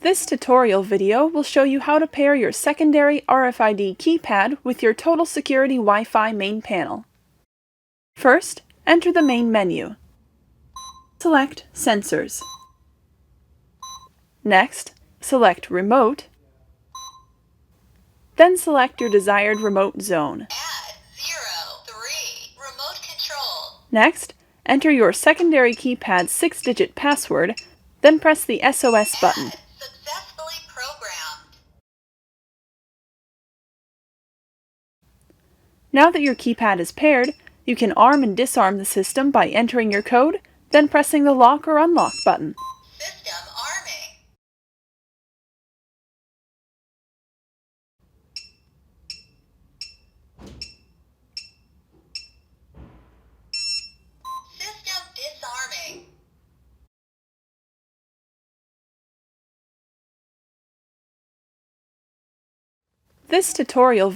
This tutorial video will show you how to pair your secondary RFID keypad with your Total Security Wi-Fi main panel. First, enter the main menu. Select Sensors. Next, select Remote. Then select your desired remote zone. Add 03 remote control. Next, enter your secondary keypad's 6-digit password, then press the SOS button. Successfully programmed. Now that your keypad is paired, you can arm and disarm the system by entering your code, then pressing the lock or unlock button. System arming. System disarming. This tutorial